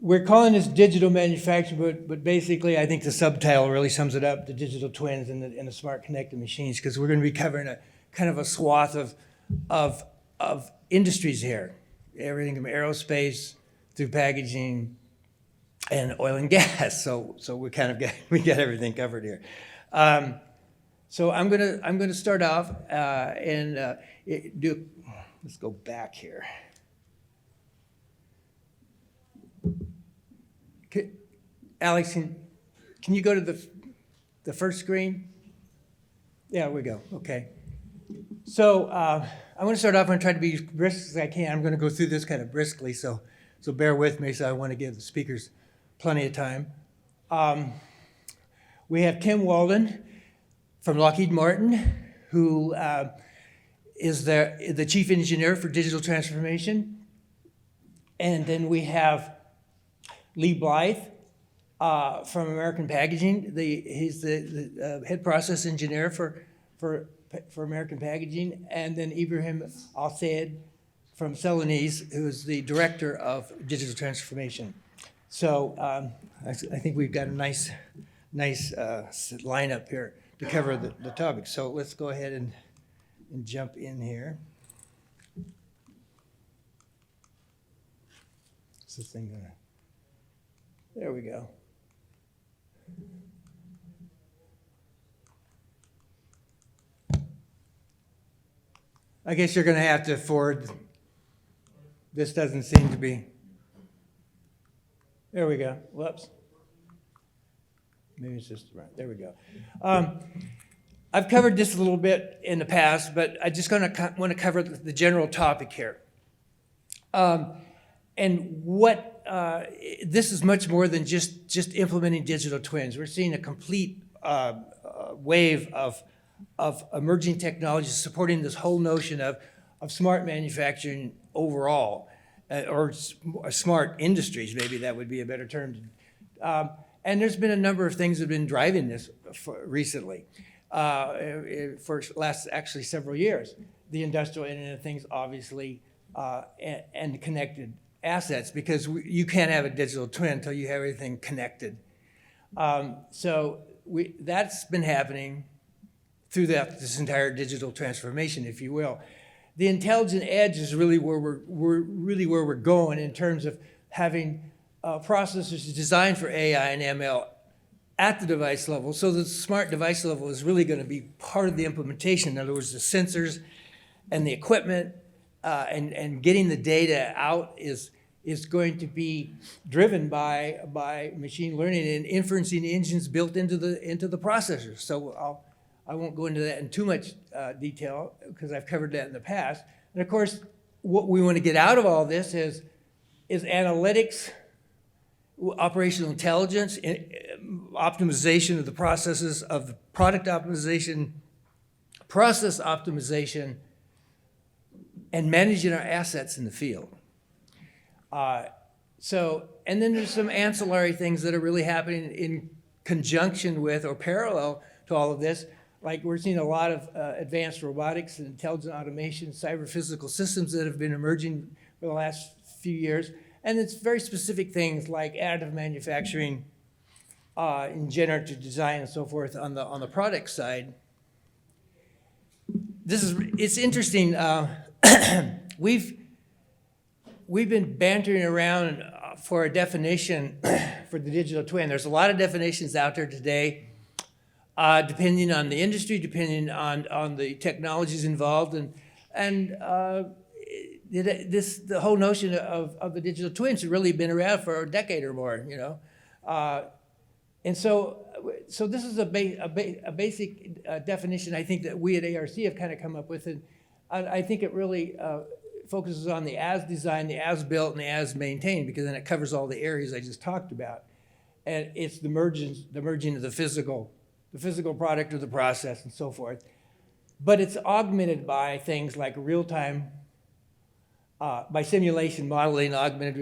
we're calling this digital manufacturing, but basically I think the subtitle really sums it up, the digital twins and the smart connected machines, because we're going to be covering a kind of a swath of industries here. Everything from aerospace through packaging and oil and gas. So we kind of we got everything covered here. So I'm gonna start off let's go back here. Alex, can you go to the first screen? Yeah, we go. Okay. So I'm going to start off and try to be as brisk as I can. I'm going to go through this kind of briskly, so bear with me. So I want to give the speakers plenty of time. We have Kim Walden from Lockheed Martin, who is the chief engineer for digital transformation. And then we have Lee Blythe from American Packaging. He's the head process engineer for American Packaging. And then Ibrahim Al-Sayed from Celanese, who is the director of digital transformation. So I think we've got a nice lineup here to cover the topic. So let's go ahead and jump in here. Is this thing gonna? There we go. I guess you're going to have to forward. This doesn't seem to be. There we go. Whoops. Maybe it's just right. There we go. I've covered this a little bit in the past, but I just want to cover the general topic here. And what this is much more than just implementing digital twins. We're seeing a complete wave of emerging technologies supporting this whole notion of smart manufacturing overall, or smart industries, maybe that would be a better term. And there's been a number of things that have been driving this recently, for last actually several years. The industrial Internet of Things, obviously, and connected assets, because you can't have a digital twin until you have everything connected. So that's been happening through this entire digital transformation, if you will. The intelligent edge is really where we're going in terms of having processors designed for AI and ML at the device level. So the smart device level is really going to be part of the implementation. In other words, the sensors and the equipment and getting the data out is going to be driven by machine learning and inferencing engines built into the processors. So I won't go into that in too much detail because I've covered that in the past. And of course, what we want to get out of all this is analytics, operational intelligence, optimization of the processes of the product optimization, process optimization, and managing our assets in the field. And then there's some ancillary things that are really happening in conjunction with or parallel to all of this. Like we're seeing a lot of advanced robotics and intelligent automation, cyber physical systems that have been emerging for the last few years. And it's very specific things like additive manufacturing, in generative design and so forth on the product side. It's interesting. We've been bantering around for a definition for the digital twin. There's a lot of definitions out there today, depending on the industry, depending on the technologies involved, and the whole notion of the digital twins has really been around for a decade or more, you know. And so this is a basic definition I think that we at ARC have kind of come up with, and I think it really focuses on the as designed, the as built, and the as maintained, because then it covers all the areas I just talked about. And it's the merging of the physical product of the process and so forth. But it's augmented by things like real-time, by simulation, modeling, augmented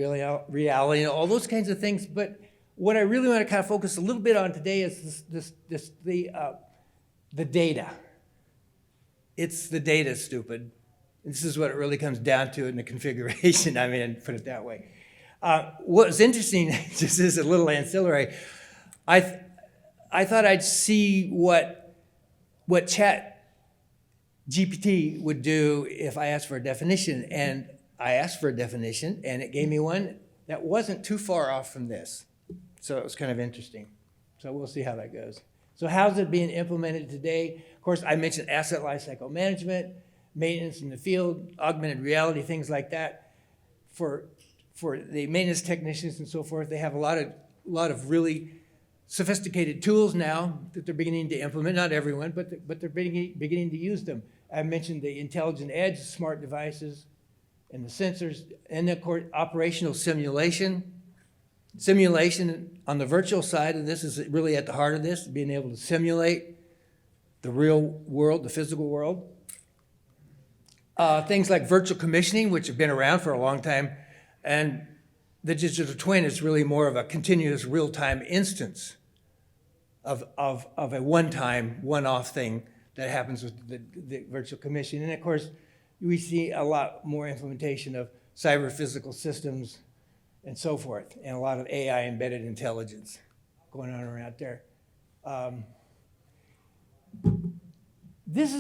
reality, and all those kinds of things. But what I really want to kind of focus a little bit on today is the data. It's the data, stupid. This is what it really comes down to in the configuration. I mean, put it that way. What was interesting, just as a little ancillary, I thought I'd see what Chat GPT would do if I asked for a definition. And I asked for a definition, and it gave me one that wasn't too far off from this. So it was kind of interesting. So we'll see how that goes. So how's it being implemented today? Of course, I mentioned asset lifecycle management, maintenance in the field, augmented reality, things like that. For the maintenance technicians and so forth, they have a lot of really sophisticated tools now that they're beginning to implement. Not everyone, but they're beginning to use them. I mentioned the intelligent edge, smart devices, and the sensors, and of course, operational simulation. Simulation on the virtual side, and this is really at the heart of this, being able to simulate the real world, the physical world. Things like virtual commissioning, which have been around for a long time, and the digital twin is really more of a continuous real-time instance of a one-time, one-off thing that happens with the virtual commissioning. And of course, we see a lot more implementation of cyber physical systems and so forth, and a lot of AI embedded intelligence going on around there. This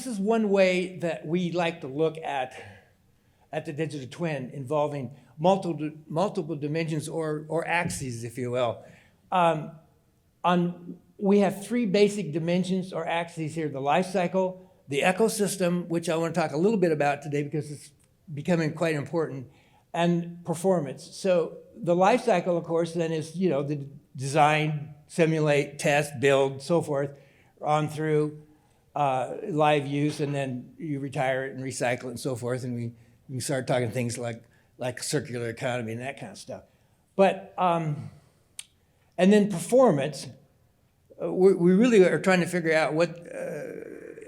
is one way that we like to look at the digital twin, involving multiple dimensions or axes, if you will. We have three basic dimensions or axes here: the life cycle, the ecosystem, which I want to talk a little bit about today because it's becoming quite important, and performance. So the life cycle, of course, then is the design, simulate, test, build, so forth, on through live use, and then you retire it and recycle it and so forth, and we start talking things like circular economy and that kind of stuff. But and then performance, we really are trying to figure out what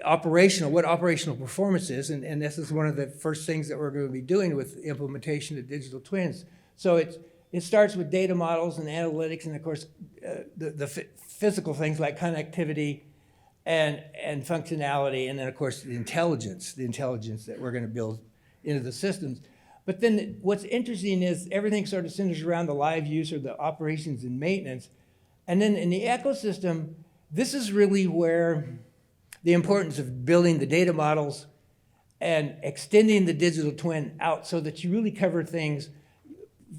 operational performance is, and this is one of the first things that we're going to be doing with the implementation of digital twins. So it starts with data models and analytics, and of course the physical things like connectivity and functionality, and then of course the intelligence that we're going to build into the systems. But then what's interesting is everything sort of centers around the live use or the operations and maintenance. And then in the ecosystem, this is really where the importance of building the data models and extending the digital twin out so that you really cover things,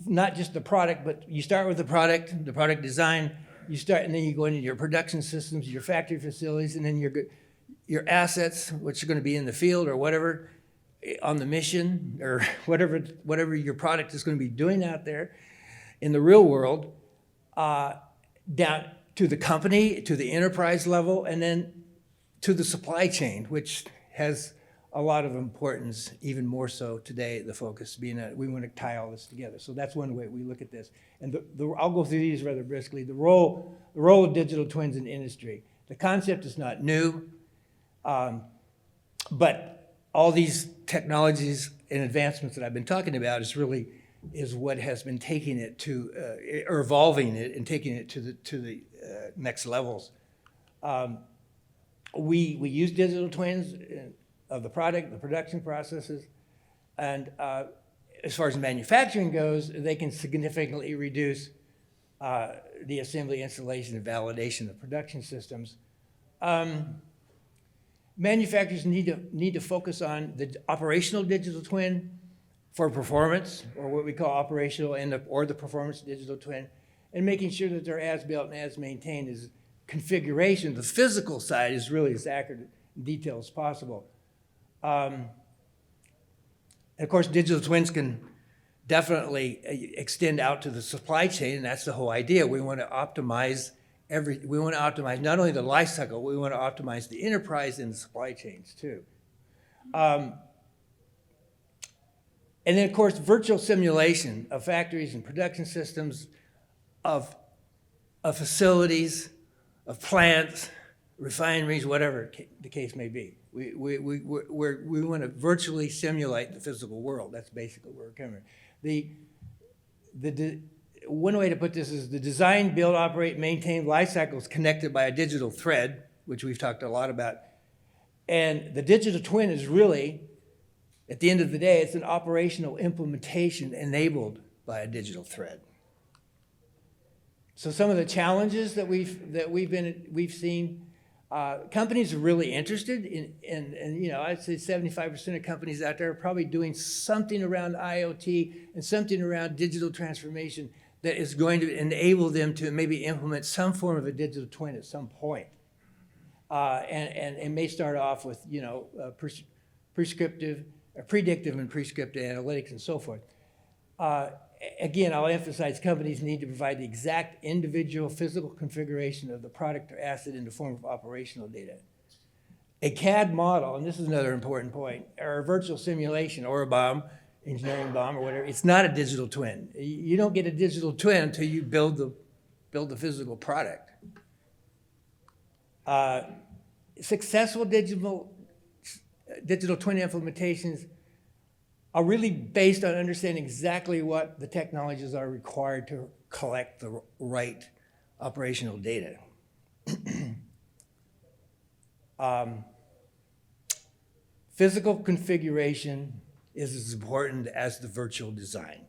not just the product, but you start with the product design, and then you go into your production systems, your factory facilities, and then your assets, which are going to be in the field or whatever, on the mission, or whatever your product is going to be doing out there in the real world, down to the company, to the enterprise level, and then to the supply chain, which has a lot of importance, even more so today, the focus being that we want to tie all this together. So that's one way we look at this. And I'll go through these rather briskly. The role of digital twins in industry. The concept is not new, but all these technologies and advancements that I've been talking about is what has been taking it to, or evolving it and taking it to the next levels. We use digital twins of the product, the production processes, and as far as manufacturing goes, they can significantly reduce the assembly, installation, and validation of production systems. Manufacturers need to focus on the operational digital twin for performance, or what we call operational or the performance digital twin, and making sure that their as built and as maintained is configuration. The physical side is really as accurate and detailed as possible. Of course, digital twins can definitely extend out to the supply chain, and that's the whole idea. We want to optimize not only the life cycle, we want to optimize the enterprise and the supply chains too. And then, of course, virtual simulation of factories and production systems, of facilities, of plants, refineries, whatever the case may be. We want to virtually simulate the physical world. That's basically where we're coming. One way to put this is the design, build, operate, maintain life cycle is connected by a digital thread, which we've talked a lot about. And the digital twin is really, at the end of the day, it's an operational implementation enabled by a digital thread. So some of the challenges that we've seen, companies are really interested in you know, I'd say 75% of companies out there are probably doing something around IoT and something around digital transformation that is going to enable them to maybe implement some form of a digital twin at some point. And may start off with, you know, predictive and prescriptive analytics and so forth. Again, I'll emphasize companies need to provide the exact individual physical configuration of the product or asset in the form of operational data. A CAD model, and this is another important point, or a virtual simulation or a BOM, engineering BOM or whatever, it's not a digital twin. You don't get a digital twin until you build the physical product. Successful digital twin implementations are really based on understanding exactly what the technologies are required to collect the right operational data. Physical configuration is as important as the virtual design.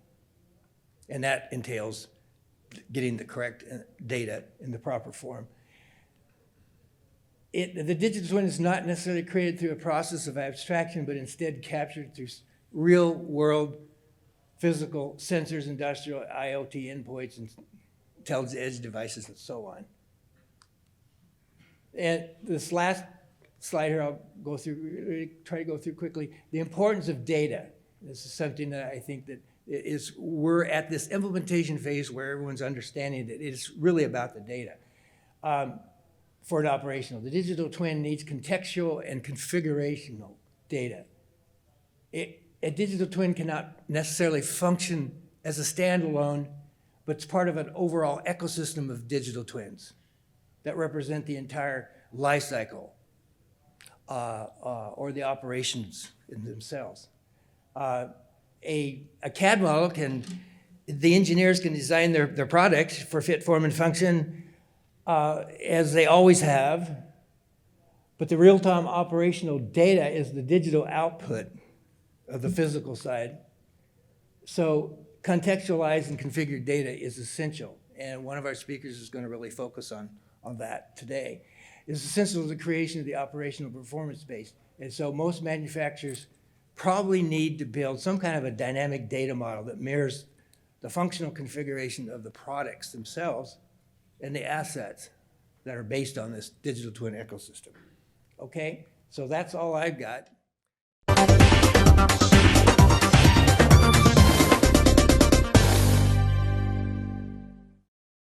And that entails getting the correct data in the proper form. The digital twin is not necessarily created through a process of abstraction, but instead captured through real-world physical sensors, industrial IoT endpoints, and intelligent edge devices, and so on. And this last slide here, I'll go through, try to go through quickly. The importance of data. This is something that I think that we're at this implementation phase where everyone's understanding that it's really about the data. For an operational, the digital twin needs contextual and configurational data. A digital twin cannot necessarily function as a standalone, but it's part of an overall ecosystem of digital twins that represent the entire life cycle or the operations in themselves. A CAD model the engineers can design their product for fit, form, and function as they always have, but the real-time operational data is the digital output of the physical side. So contextualized and configured data is essential, and one of our speakers is going to really focus on that today. It's essential to the creation of the operational performance base, and so most manufacturers probably need to build some kind of a dynamic data model that mirrors the functional configuration of the products themselves and the assets that are based on this digital twin ecosystem. Okay, so that's all I've got.